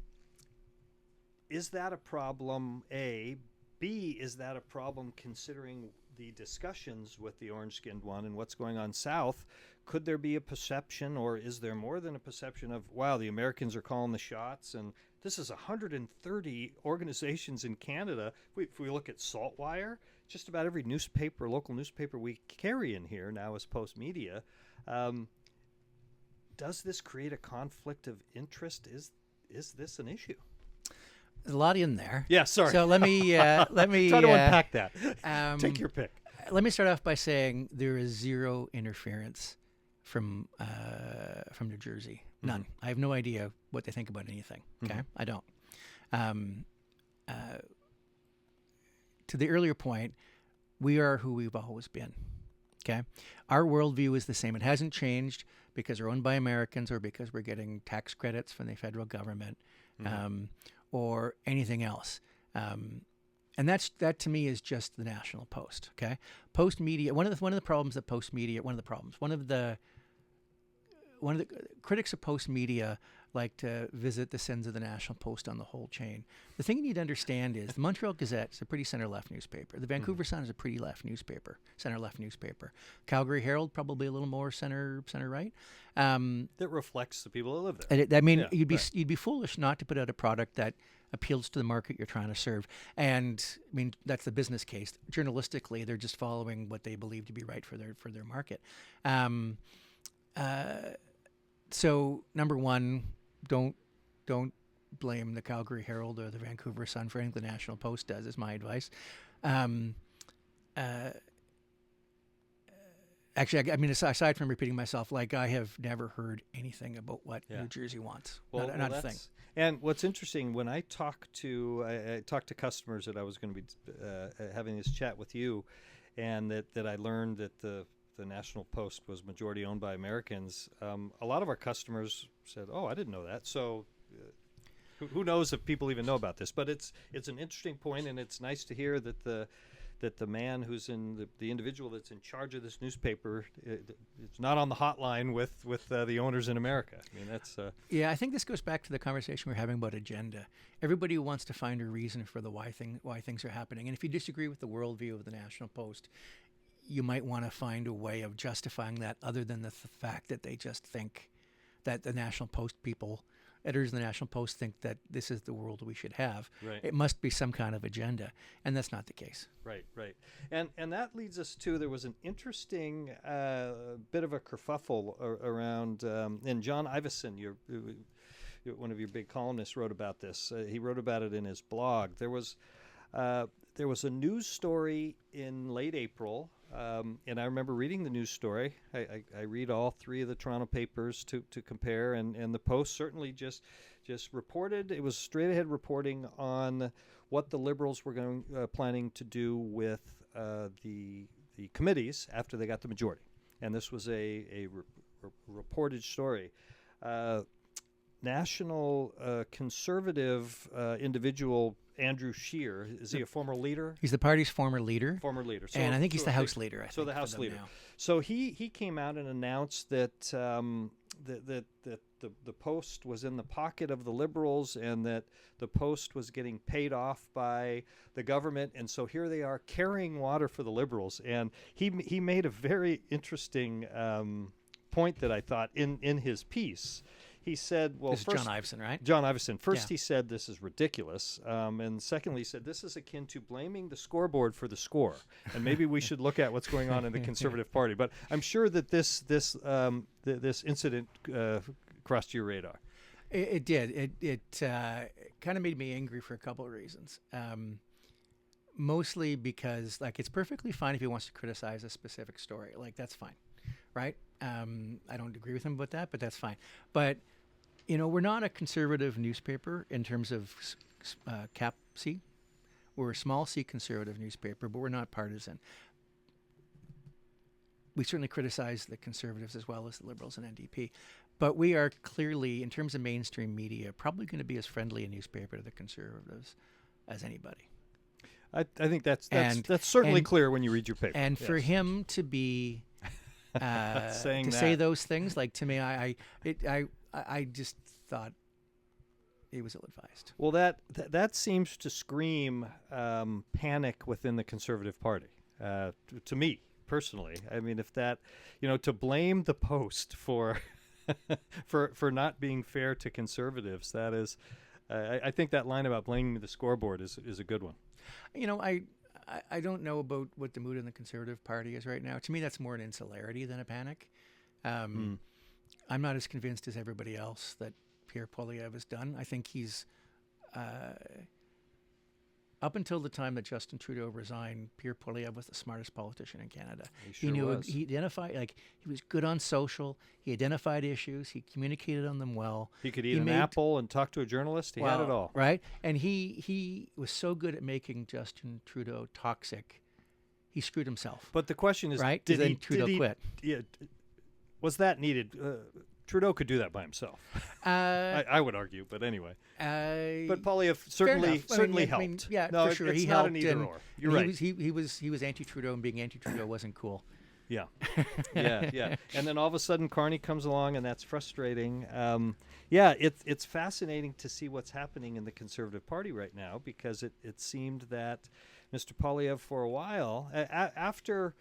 Is that a problem, A? B, is that a problem considering the discussions with the orange-skinned one and what's going on south? Could there be a perception, or is there more than a perception of, wow, the Americans are calling the shots, and this is 130 organizations in Canada. If we look at Saltwire, just about every newspaper, local newspaper we carry in here now is Post Media. Does this create a conflict of interest? Is this an issue? There's a lot in there. Yeah, sorry. So let me try to unpack that. Take your pick. Let me start off by saying there is zero interference from New Jersey. None. Mm-hmm. I have no idea what they think about anything. Okay, mm-hmm. I don't. To the earlier point, We are who we've always been. Okay, our worldview is the same. It hasn't changed because we're owned by Americans or because we're getting tax credits from the federal government, or anything else. And that to me is just the National Post. Okay, Post Media. One of the problems that Post Media. One of the critics of Post Media like to visit the sins of the National Post on the whole chain. The thing you need to understand is the Montreal Gazette is a pretty center-left newspaper. The Vancouver Sun is a pretty center-left newspaper. Calgary Herald, probably a little more center-right. That reflects the people that live there. You'd be foolish not to put out a product that appeals to the market you're trying to serve. And I mean, that's the business case. Journalistically, they're just following what they believe to be right for their market. So number one, don't blame the Calgary Herald or the Vancouver Sun for anything the National Post does, is my advice. Actually, I mean, aside from repeating myself, like I have never heard anything about what New Jersey wants. Not a thing. And what's interesting, when I talk to customers that I was going to be having this chat with you, and that I learned that the National Post was majority owned by Americans, a lot of our customers said, "Oh, I didn't know that." So who knows if people even know about this? But it's an interesting point, and it's nice to hear that the man who's the individual that's in charge of this newspaper, it's not on the hotline with the owners in America. I mean, that's I think this goes back to the conversation we're having about agenda. Everybody wants to find a reason for the why things are happening, and if you disagree with the worldview of the National Post, you might want to find a way of justifying that other than the fact that they just think that the National Post people, editors of the National Post, think that this is the world we should have. Right. It must be some kind of agenda, and that's not the case. Right. And that leads us to, there was an interesting bit of a kerfuffle around, and John Ivison, one of your big columnists, wrote about this. He wrote about it in his blog. There was a news story in late April, and I remember reading the news story. I read all three of the Toronto papers to compare, and the Post certainly just reported. It was straight ahead reporting on what the Liberals were planning to do with the committees after they got the majority, and this was a reported story. National Conservative individual Andrew Scheer, is he a former leader? He's the party's former leader. So, and I think he's the House leader. So the House leader. Now. So he came out and announced that that the Post was in the pocket of the Liberals, and that the Post was getting paid off by the government, and so here they are carrying water for the Liberals. And he made a very interesting point that I thought in his piece. He said, well, this is John Ivison, right? John Ivison. First, he said this is ridiculous. And secondly, he said this is akin to blaming the scoreboard for the score. And maybe we should look at what's going on in the Conservative Party. But I'm sure that this incident crossed your radar. It did. It kind of made me angry for a couple of reasons. Mostly because, like, it's perfectly fine if he wants to criticize a specific story. Like, that's fine, right? I don't agree with him about that, but that's fine. But we're not a conservative newspaper in terms of cap C. We're a small C conservative newspaper, but we're not partisan. We certainly criticize the Conservatives as well as the Liberals and NDP. But we are clearly, in terms of mainstream media, probably going to be as friendly a newspaper to the Conservatives as anybody. I think that's certainly clear when you read your paper. And for him to be say those things, like, to me, I just thought he was ill-advised. Well, that seems to scream panic within the Conservative Party. To me personally, I mean, if that, to blame the Post for for not being fair to conservatives, that is, I think that line about blaming the scoreboard is a good one. I don't know about what the mood in the Conservative Party is right now. To me, that's more an insularity than a panic. I'm not as convinced as everybody else that Pierre Poilievre has done. I think he's, up until the time that Justin Trudeau resigned, Pierre Poilievre was the smartest politician in Canada. He sure was. He identified, he was good on social. He identified issues. He communicated on them well. He could eat an apple and talk to a journalist. He had it all. Right? And he was so good at making Justin Trudeau toxic. he screwed himself. But the question is, Right? did Then he? Trudeau did he, quit. Yeah, was that needed? Trudeau could do that by himself. I would argue, but anyway. But Poilievre certainly helped. Yeah, no, for sure. It's He not helped. an either and or. You're and right. He was anti-Trudeau, and being anti-Trudeau wasn't cool. Yeah, yeah. And then all of a sudden, Carney comes along, and that's frustrating. It's fascinating to see what's happening in the Conservative Party right now, because it seemed that Mr. Poilievre, for a while, after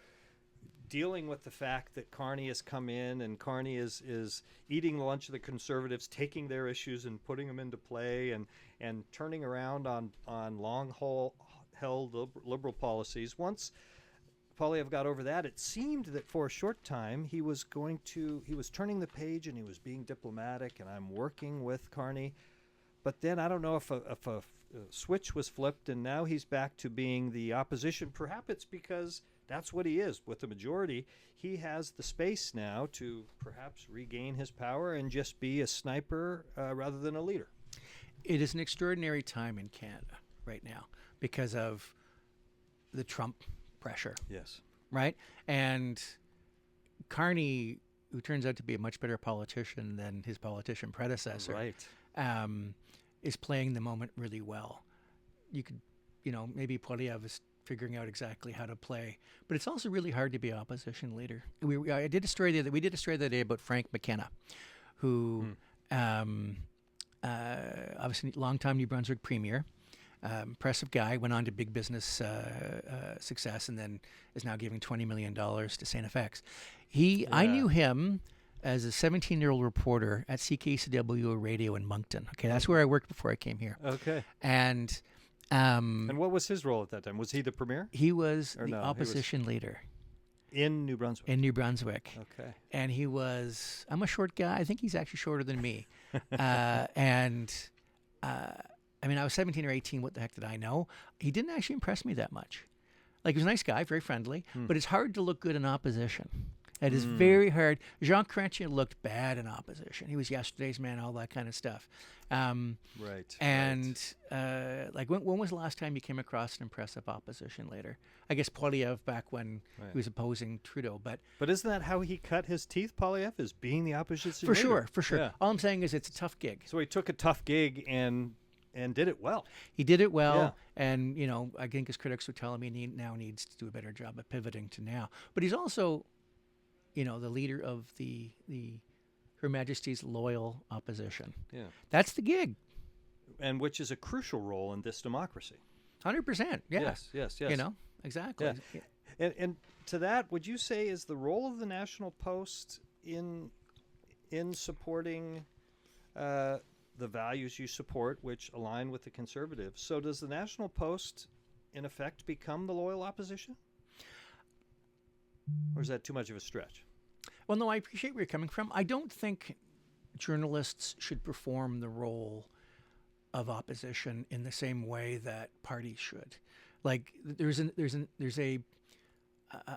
dealing with the fact that Carney has come in and Carney is eating the lunch of the Conservatives, taking their issues and putting them into play, and turning around on long-held liberal policies. Once Poilievre got over that, it seemed that for a short time he was turning the page and he was being diplomatic, and I'm working with Carney. But then I don't know if a switch was flipped, and now he's back to being the opposition. Perhaps it's because that's what he is. With the majority, he has the space now to perhaps regain his power and just be a sniper rather than a leader. It is an extraordinary time in Canada right now because of the Trump pressure, Yes. right? And Carney, who turns out to be a much better politician than his politician predecessor, Right. is playing the moment really well. You could, maybe Poilievre is figuring out exactly how to play, but it's also really hard to be opposition leader. We did a story the other day about Frank McKenna, who obviously longtime New Brunswick premier, impressive guy, went on to big business success, and then is now giving $20 million to St. FX. I knew him as a 17-year-old reporter at CKCW Radio in Moncton. Okay, that's where I worked before I came here. Okay. And what was his role at that time? Was he the premier he was Or the no, he was- opposition leader in New Brunswick? in New Brunswick. Okay. And I'm a short guy. I think he's actually shorter than me. I was 17 or 18. What the heck did I know? He didn't actually impress me that much. Like, he was a nice guy, very friendly, but it's hard to look good in opposition. It is very hard. Jean Chrétien looked bad in opposition. He was yesterday's man, all that kind of stuff. Right. And when was the last time you came across an impressive opposition leader? I guess Poilievre back when he was opposing Trudeau, but isn't that how he cut his teeth, Poilievre, is being the opposition for leader? sure. Yeah. All I'm saying is it's a tough gig. So he took a tough gig and did it well. He did it well, Yeah. and I think his critics were telling me he now needs to do a better job at pivoting to now. But he's also, the leader of the Her Majesty's loyal opposition. Yeah. That's the gig. And which is a crucial role in this democracy. 100%. Yeah. Yes. Exactly. Yeah. And to that, would you say is the role of the National Post in supporting the values you support, which align with the Conservatives? So does the National Post, in effect, become the loyal opposition? Or is that too much of a stretch? Well, no, I appreciate where you're coming from. I don't think journalists should perform the role of opposition in the same way that parties should. Like, there's a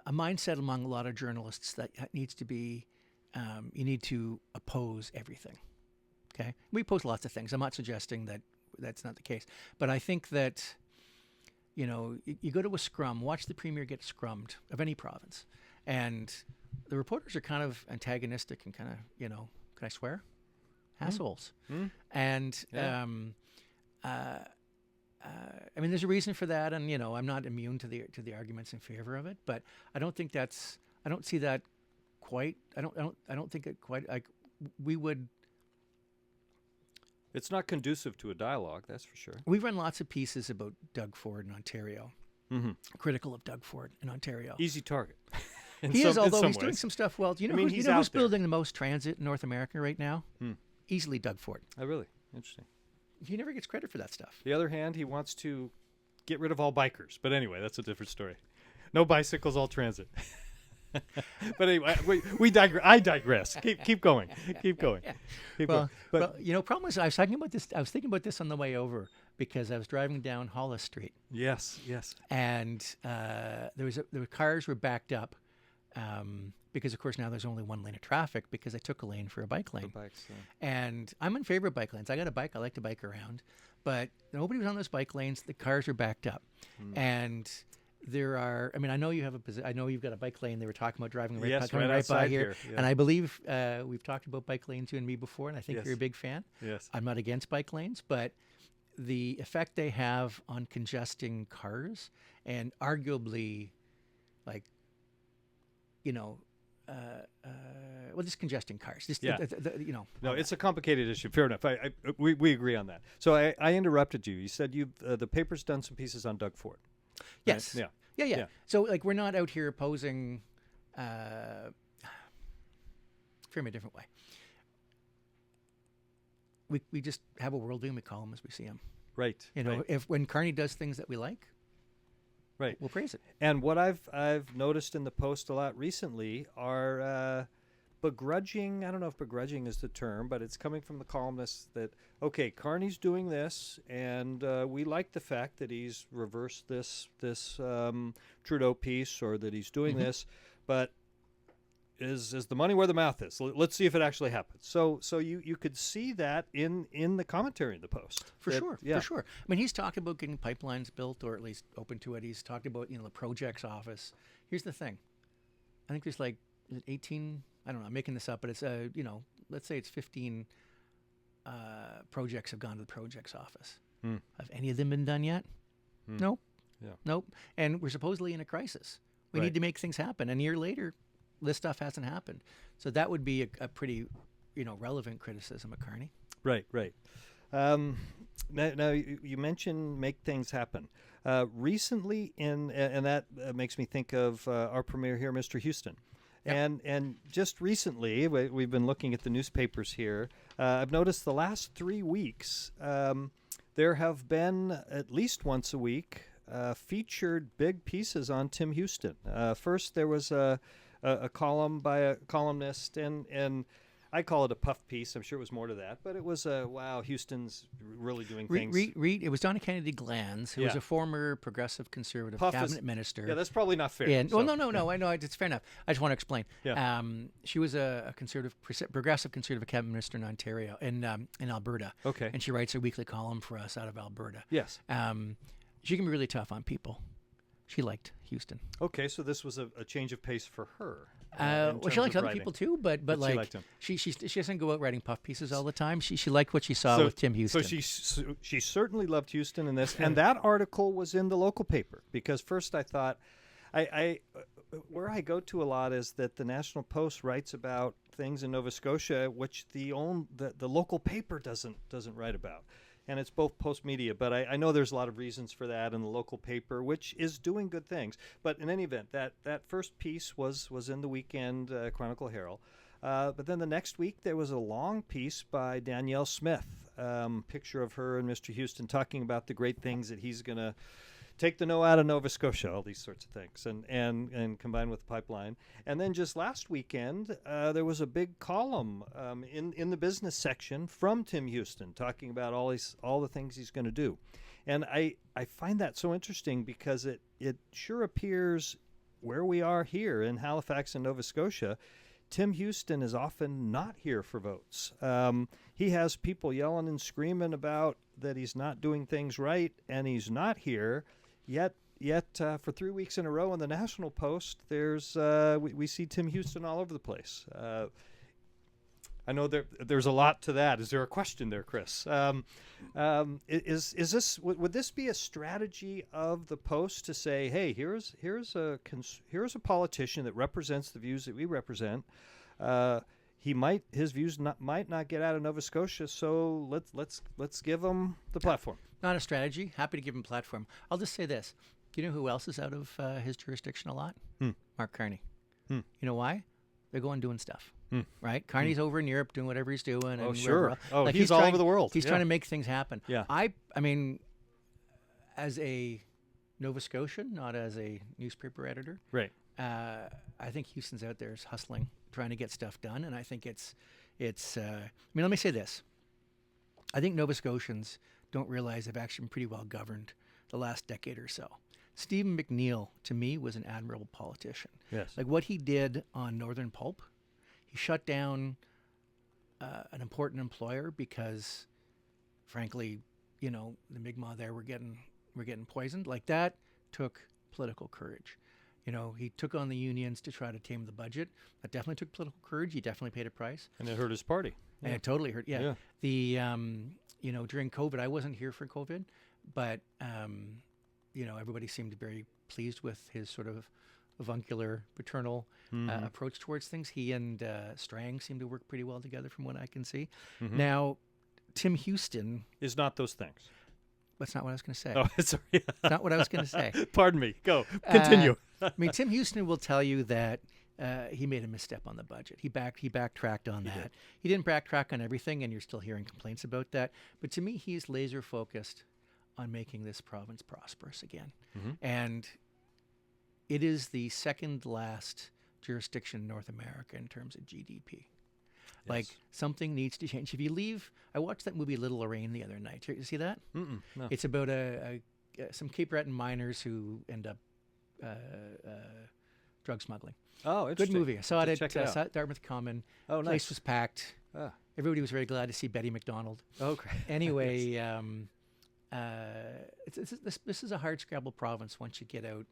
mindset among a lot of journalists that needs to be you need to oppose everything. Okay, we oppose lots of things. I'm not suggesting that that's not the case, but I think that you go to a scrum, watch the premier get scrummed of any province, and the reporters are kind of antagonistic and kind of can I swear, assholes, and there's a reason for that, and I'm not immune to the arguments in favor of it, but I don't think I don't see that quite. I don't think it quite like we would. It's not conducive to a dialogue, that's for sure. We've run lots of pieces about Doug Ford in Ontario, critical of Doug Ford in Ontario. Easy target. He is, although he's doing some stuff well. He's who's out there. building the most transit in North America right now? Easily Doug Ford. Oh, really? Interesting. He never gets credit for that stuff. The other hand, he wants to get rid of all bikers. But anyway, that's a different story. No bicycles, all transit. But anyway, we digress. I digress. Keep going. Keep going. Keep going. But problem is, I was thinking about this on the way over because I was driving down Hollis Street. Yes. And the cars were backed up because, of course, now there's only one lane of traffic because I took a lane for a bike lane. And I'm in favor of bike lanes. I got a bike. I like to bike around. But nobody was on those bike lanes. The cars were backed up. And there are. I mean, I know you have I know you've got a bike lane. They were talking about driving right, Yes, coming right right by outside here. here, yeah. And I believe we've talked about bike lanes, you and me, before, and I think Yes. you're a big fan. Yes. I'm not against bike lanes, but the effect they have on congesting cars and arguably, like, you know, well, just congesting cars. Just Yeah. you know. No, all it's a complicated issue. Fair enough. We agree on that. So I interrupted you. You said the paper's done some pieces on Doug Ford. that. Yes. Yeah. Yeah. Yeah. So like we're not out here opposing. Frame a different way. We just have a worldview and we call them as we see them. Right. You know, right. if when Carney does things that we like, Right. we'll praise it. And what I've noticed in the Post a lot recently are begrudging. I don't know if begrudging is the term, but it's coming from the columnists that okay, Carney's doing this, and we like the fact that he's reversed this Trudeau piece, or that he's doing this, but is the money where the mouth is? Let's see if it actually happens. So you could see that in the commentary in the Post. For That- sure, yeah. for sure. I mean, he's talked about getting pipelines built, or at least open to it. He's talked about the projects office. Here's the thing. I think there's like is it 18. I don't know. I'm making this up, but it's let's say it's 15 projects have gone to the projects office. Have any of them been done yet? Nope. Yeah. Nope. And we're supposedly in a crisis. We Right. need to make things happen. And a year later, this stuff hasn't happened. So that would be a pretty, relevant criticism of Carney. Right, right. Now you mentioned make things happen. Recently, and that makes me think of our premier here, Mr. Houston. Yep. And just recently, we've been looking at the newspapers here. I've noticed the last 3 weeks there have been at least once a week featured big pieces on Tim Houston. First, there was a column by a columnist, and I call it a puff piece. I'm sure it was more to that, but it was wow, Houston's really doing things. Read. It was Donna Kennedy Glanz, who was Yeah. a former progressive conservative Puff is- cabinet minister. Yeah, that's probably not fair. And, so- well, no. I know it's fair enough. I just want to explain. Yeah. She was a progressive conservative cabinet minister in Ontario, in Alberta. Okay. And she writes a weekly column for us out of Alberta. Yes. She can be really tough on people. She liked Houston. Okay, so this was a change of pace for her. in Well, she terms liked of other writing. people too, but But she like liked him. she doesn't go out writing puff pieces all the time. She liked what she saw with Tim Houston. So she certainly loved Houston in this, and that article was in the local paper because first I thought, I where I go to a lot is that the National Post writes about things in Nova Scotia which the local paper doesn't write about. And it's both Post media, but I know there's a lot of reasons for that in the local paper, which is doing good things. But in any event, that first piece was in the Weekend Chronicle Herald. But then the next week there was a long piece by Danielle Smith, picture of her and Mr. Houston talking about the great things that he's going to take the no out of Nova Scotia, all these sorts of things, and combined with the pipeline. And then just last weekend, there was a big column in the business section from Tim Houston talking about all the things he's going to do. And I find that so interesting because it sure appears where we are here in Halifax and Nova Scotia, Tim Houston is often not here for votes. He has people yelling and screaming about that he's not doing things right, and he's not here. Yet, for 3 weeks in a row in the National Post, there's we see Tim Houston all over the place. I know there's a lot to that. Is there a question there, Chris? Is this would this be a strategy of the Post to say, hey, here's a politician that represents the views that we represent. His views might not get out of Nova Scotia, so let's give him the platform. Not a strategy. Happy to give him platform. I'll just say this. Do you know who else is out of his jurisdiction a lot? Mark Carney. You know why? They're going doing stuff. Right? Carney's over in Europe doing whatever he's doing. Oh, and sure. wherever. Oh, he's all over the world. He's Yeah. trying to make things happen. Yeah. I mean, as a Nova Scotian, not as a newspaper editor, Right. I think Houston's out there is hustling, trying to get stuff done. And I think it's let me say this. I think Nova Scotians don't realize they've actually been pretty well governed the last decade or so. Stephen McNeil, to me, was an admirable politician. Yes. Like what he did on Northern Pulp, he shut down an important employer because, frankly, the Mi'kmaq there were getting poisoned. Like that took political courage. You know, he took on the unions to try to tame the budget. That definitely took political courage. He definitely paid a price. And it hurt his party. And it totally hurt. Yeah. Yeah. The, you know, during COVID, I wasn't here for COVID, but, you know, everybody seemed very pleased with his sort of avuncular, paternal approach towards things. He and Strang seem to work pretty well together from what I can see. Now, Tim Houston, Is not those things. that's not what I was going to say. Oh, sorry. That's not what I was going to say. Pardon me. Go. Continue. I mean, Tim Houston will tell you that he made a misstep on the budget. He backtracked on that. did. He didn't backtrack on everything, and you're still hearing complaints about that. But to me, he's laser focused on making this province prosperous again. And it is the second last jurisdiction in North America in terms of GDP. Like, something needs to change. If you leave, I watched that movie Little Lorraine the other night. Did you see that? No. It's about some Cape Breton miners who end up drug smuggling. Oh, Good interesting. movie. I saw it Check at it out. Dartmouth Common. Oh, nice. Place was packed. Ah. Everybody was very glad to see Betty McDonald. Okay. Anyway, this is a hard scrabble province once you get out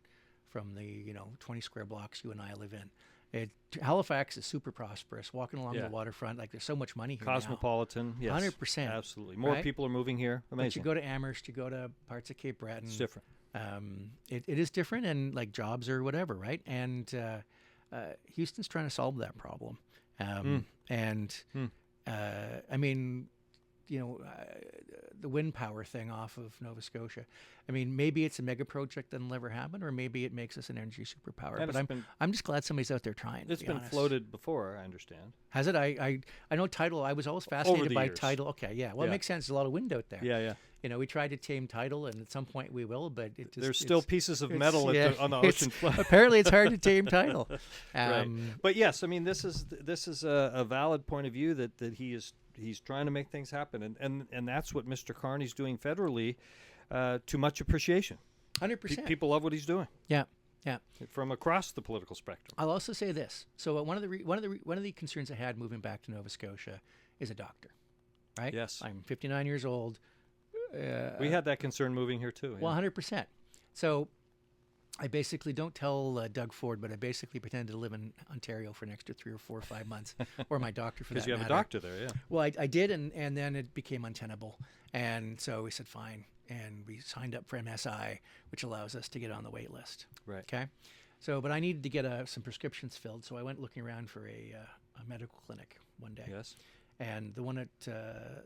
from the 20 square blocks you and I live in. Halifax is super prosperous. Walking along Yeah. the waterfront, like there's so much money here now. Cosmopolitan. Yes. 100%. Absolutely. More Right? people are moving here. But Amazing. you go to Amherst, you go to parts of Cape Breton. It's different. It is different, and like jobs or whatever, right? And Houston's trying to solve that problem. And I mean, the wind power thing off of Nova Scotia. I mean, maybe it's a mega project that'll never happen, or maybe it makes us an energy superpower. And But I'm just glad somebody's out there trying. It's to be been honest. floated before, I understand. Has it? I know tidal. I was always fascinated the by years. tidal. Okay, yeah. Well, Yeah. it makes sense. There's a lot of wind out there. Yeah. We tried to tame tidal, and at some point we will. But it just, There's still pieces of metal on the it's- ocean floor. Apparently, it's hard to tame tidal. Right. But yes, I mean this is a valid point of view that he's trying to make things happen, and that's what Mr. Carney's doing federally, to much appreciation. 100%. People love what he's doing Yeah. from across the political spectrum. I'll also say this. So one of the concerns I had moving back to Nova Scotia is a doctor, right? Yes. I'm 59 years old. We had that concern moving here too. Well, 100%. So I basically don't tell Doug Ford, but I basically pretended to live in Ontario for an extra 3 or 4 or 5 months, or my doctor for that because you have matter. a doctor there, yeah. Well, I did, and then it became untenable. And so we said, fine. And we signed up for MSI, which allows us to get on the wait list. Right. Okay. So, but I needed to get some prescriptions filled. So I went looking around for a medical clinic one day. Yes. And the one at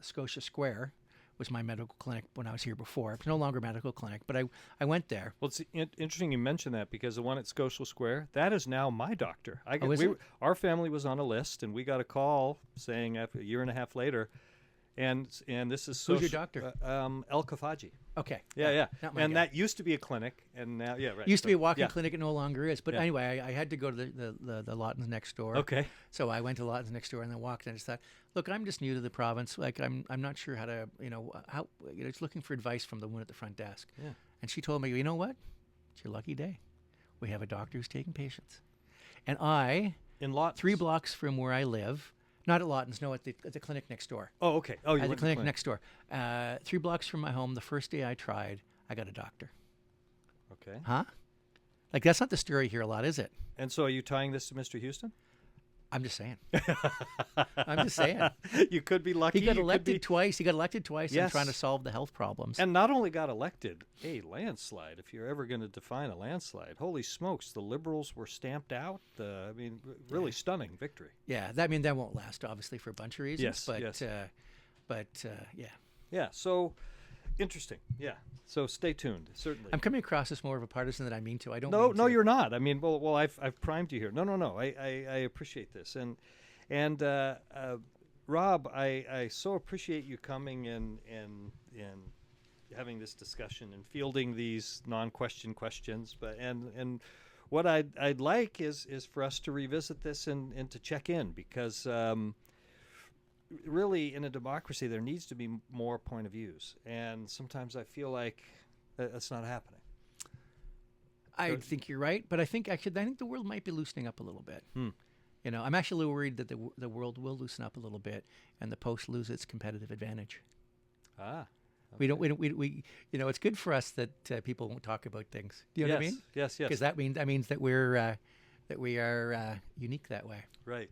Scotia Square was my medical clinic when I was here before. It's no longer a medical clinic, but I went there. Well, it's interesting you mention that, because the one at Scotia Square, that is now my doctor. Is it? Our family was on a list, and we got a call saying after a year and a half later, and this is Who's your doctor? El Kafaji. Okay. Yeah. Not my And guy. that used to be a clinic, and now right. Used to be a So, walk-in yeah. clinic. It no longer is. But Yeah. anyway, I had to go to the Lawtons next door. Okay. So I went to Lawtons next door and then walked, and I just thought, look, I'm just new to the province. Like I'm not sure how to, how, just looking for advice from the woman at the front desk. Yeah. And she told me, you know what? It's your lucky day. We have a doctor who's taking patients. And I, In Lawtons. 3 blocks from where I live, not at Lawtons, no, at the clinic next door. Oh, okay. Oh, you At the went to clinic next door. 3 blocks from my home, the first day I tried, I got a doctor. Okay. Huh? Like, that's not the story here a lot, is it? And so, are you tying this to Mr. Houston? I'm just saying. I'm just saying. You could be lucky. He got you could elected be- twice. He got elected twice in Yes. trying to solve the health problems. And not only got elected, a landslide. If you're ever going to define a landslide, holy smokes, the Liberals were stamped out. Really stunning victory. Yeah, that won't last, obviously, for a bunch of reasons. Yes, but yes. Yeah. Yeah. So interesting. Yeah. So stay tuned. Certainly. I'm coming across as more of a partisan than I mean to. I don't. No, mean no, to. you're not. I mean, well, I've primed you here. No. I appreciate this, and Rob, I so appreciate you coming and having this discussion and fielding these non-question questions. But and what I'd like is for us to revisit this and to check in, because really in a democracy there needs to be more point of views, and sometimes I feel like that's not happening. I think you're right, but I think the world might be loosening up a little bit. I'm actually a little worried that the world will loosen up a little bit, and the Post lose its competitive advantage. Ah, We don't. We you know, it's good for us that people won't talk about things. Do you know yes, what I mean? yes, yes. Because that means that we are unique that way. Right.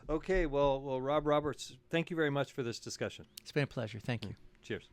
Okay. Well, Rob Roberts, thank you very much for this discussion. It's been a pleasure. Thank you. Cheers.